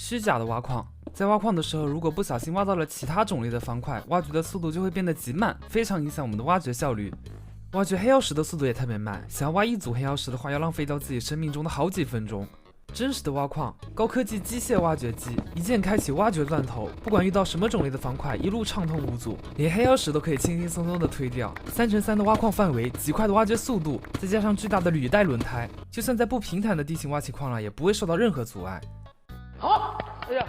虚假的挖矿，在挖矿的时候，如果不小心挖到了其他种类的方块，挖掘的速度就会变得极慢，非常影响我们的挖掘效率。挖掘黑曜石的速度也特别慢，想要挖一组黑曜石的话，要浪费掉自己生命中的好几分钟。真实的挖矿，高科技机械挖掘机一键开启挖掘钻头，不管遇到什么种类的方块，一路畅通无阻，连黑曜石都可以轻轻松松的推掉。3×3的挖矿范围，极快的挖掘速度，再加上巨大的履带轮胎，就算在不平坦的地形挖起矿来，也不会受到任何阻碍。好，哎呀。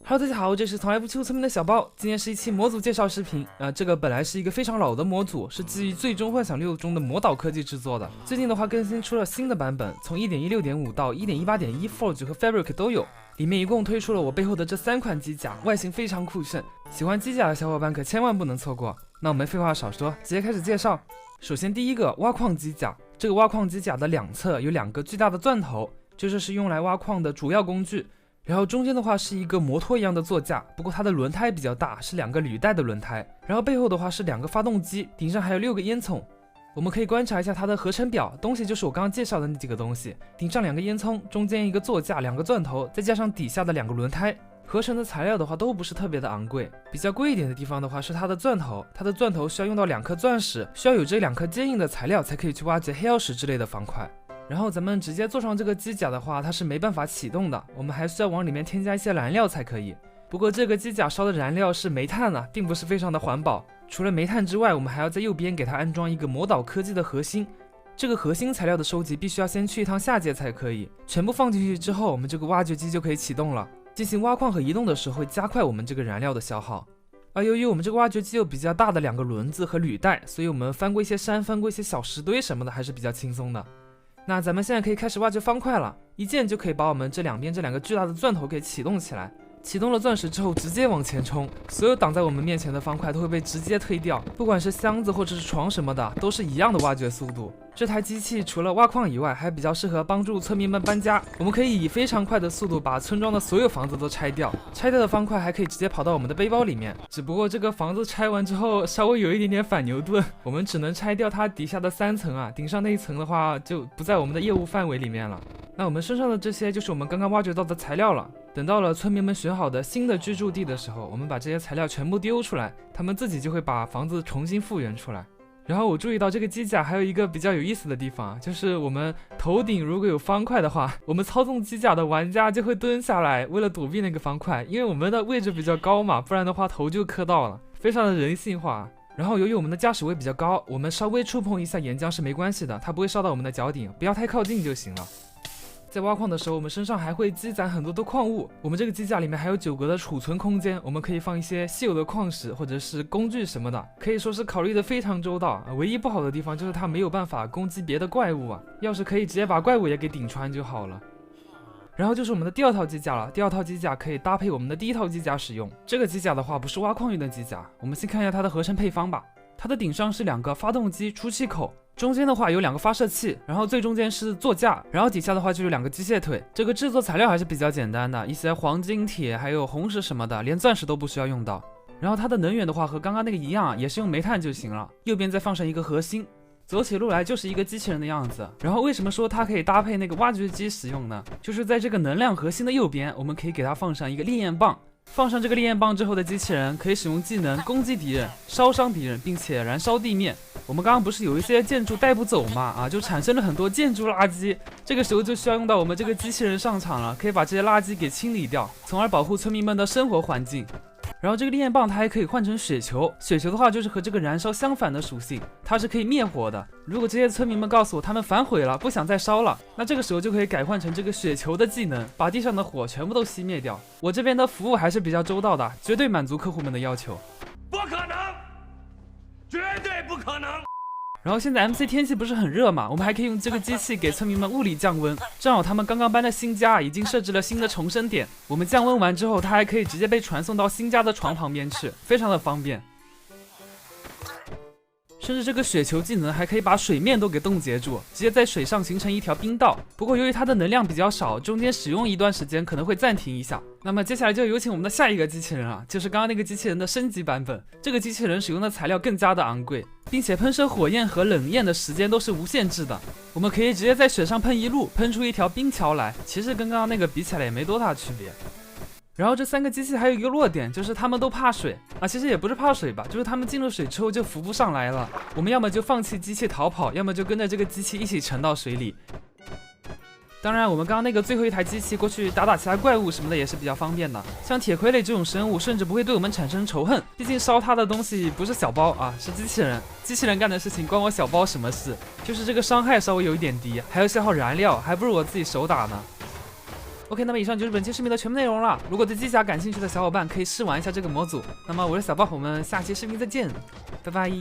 Hello， 大家好，这是从来不欺负村民的小包。今天是一期模组介绍视频。这个本来是一个非常老的模组，是基于《最终幻想6》中的魔导科技制作的。最近的话更新出了新的版本，从 1.16.5 到 1.18.1 Forge 和 Fabric 都有。里面一共推出了我背后的这3款机甲，外形非常酷炫。喜欢机甲的小伙伴可千万不能错过。那我们废话少说，直接开始介绍。首先第一个挖矿机甲，这个挖矿机甲的两侧有2个巨大的钻头，这就是用来挖矿的主要工具。然后中间的话是一个摩托一样的座架，不过它的轮胎比较大，是2个履带的轮胎。然后背后的话是2个发动机，顶上还有6个烟囱。我们可以观察一下它的合成表，东西就是我刚刚介绍的那几个东西，顶上2个烟囱，中间一个座架，2个钻头，再加上底下的2个轮胎。合成的材料的话都不是特别的昂贵，比较贵一点的地方的话是它的钻头，它的钻头需要用到2颗钻石，需要有这2颗坚硬的材料才可以去挖掘黑曜石之类的方块。然后咱们直接坐上这个机甲的话，它是没办法启动的，我们还需要往里面添加一些燃料才可以。不过这个机甲烧的燃料是煤炭啊，并不是非常的环保。除了煤炭之外，我们还要在右边给它安装一个魔导科技的核心。这个核心材料的收集必须要先去一趟下界才可以，全部放进去之后，我们这个挖掘机就可以启动了。进行挖矿和移动的时候会加快我们这个燃料的消耗。而由于我们这个挖掘机有比较大的2个轮子和履带，所以我们翻过一些山，翻过一些小石堆什么的还是比较轻松的。那咱们现在可以开始挖掘方块了，一键就可以把我们这两边这2个巨大的钻头给启动起来。启动了钻石之后，直接往前冲，所有挡在我们面前的方块都会被直接推掉，不管是箱子或者是床什么的，都是一样的挖掘速度。这台机器除了挖矿以外，还比较适合帮助村民们搬家。我们可以以非常快的速度把村庄的所有房子都拆掉，拆掉的方块还可以直接跑到我们的背包里面。只不过这个房子拆完之后，稍微有一点点反牛顿，我们只能拆掉它底下的3层啊，顶上那一层的话就不在我们的业务范围里面了。那我们身上的这些就是我们刚刚挖掘到的材料了。等到了村民们选好的新的居住地的时候，我们把这些材料全部丢出来，他们自己就会把房子重新复原出来。然后我注意到这个机甲还有一个比较有意思的地方，就是我们头顶如果有方块的话，我们操纵机甲的玩家就会蹲下来，为了躲避那个方块，因为我们的位置比较高嘛，不然的话头就磕到了，非常的人性化。然后由于我们的驾驶位比较高，我们稍微触碰一下岩浆是没关系的，它不会烧到我们的脚底，不要太靠近就行了。在挖矿的时候，我们身上还会积攒很多的矿物。我们这个机甲里面还有9格的储存空间，我们可以放一些稀有的矿石或者是工具什么的，可以说是考虑的非常周到。唯一不好的地方就是它没有办法攻击别的怪物啊，要是可以直接把怪物也给顶穿就好了。然后就是我们的第2套机甲了，第2套机甲可以搭配我们的第1套机甲使用。这个机甲的话不是挖矿用的机甲，我们先看一下它的合成配方吧。它的顶上是2个发动机出气口，中间的话有2个发射器，然后最中间是座架，然后底下的话就是2个机械腿。这个制作材料还是比较简单的，一些黄金铁还有红石什么的，连钻石都不需要用到。然后它的能源的话和刚刚那个一样，也是用煤炭就行了。右边再放上一个核心，走起路来就是一个机器人的样子。然后为什么说它可以搭配那个挖掘机使用呢？就是在这个能量核心的右边，我们可以给它放上一个烈焰棒。放上这个烈焰棒之后的机器人可以使用技能攻击敌人、烧伤敌人，并且燃烧地面。我们刚刚不是有一些建筑带不走嘛，就产生了很多建筑垃圾，这个时候就需要用到我们这个机器人上场了，可以把这些垃圾给清理掉，从而保护村民们的生活环境。然后这个烈焰棒它还可以换成雪球，雪球的话就是和这个燃烧相反的属性，它是可以灭火的。如果这些村民们告诉我他们反悔了，不想再烧了，那这个时候就可以改换成这个雪球的技能，把地上的火全部都熄灭掉。我这边的服务还是比较周到的，绝对满足客户们的要求。不可能，绝对不可能。然后现在 MC 天气不是很热嘛，我们还可以用这个机器给村民们物理降温。正好他们刚刚搬的新家已经设置了新的重生点，我们降温完之后，它还可以直接被传送到新家的床旁边去，非常的方便。甚至这个雪球技能还可以把水面都给冻结住，直接在水上形成一条冰道。不过由于它的能量比较少，中间使用一段时间可能会暂停一下。那么接下来就有请我们的下一个机器人啊，就是刚刚那个机器人的升级版本。这个机器人使用的材料更加的昂贵，并且喷射火焰和冷焰的时间都是无限制的。我们可以直接在雪上喷一路，喷出一条冰桥来，其实跟刚刚那个比起来也没多大区别。然后这3个机器还有一个弱点，就是它们都怕水啊，其实也不是怕水吧，就是它们进入水之后就浮不上来了。我们要么就放弃机器逃跑，要么就跟着这个机器一起沉到水里。当然，我们刚刚那个最后一台机器过去打其他怪物什么的也是比较方便的。像铁傀儡这种生物，甚至不会对我们产生仇恨，毕竟烧它的东西不是小包啊，是机器人。机器人干的事情关我小包什么事？就是这个伤害稍微有一点低，还要消耗燃料，还不如我自己手打呢。OK， 那么以上就是本期视频的全部内容了。如果对机甲感兴趣的小伙伴可以试玩一下这个模组。那么我是小豹，我们下期视频再见，拜拜。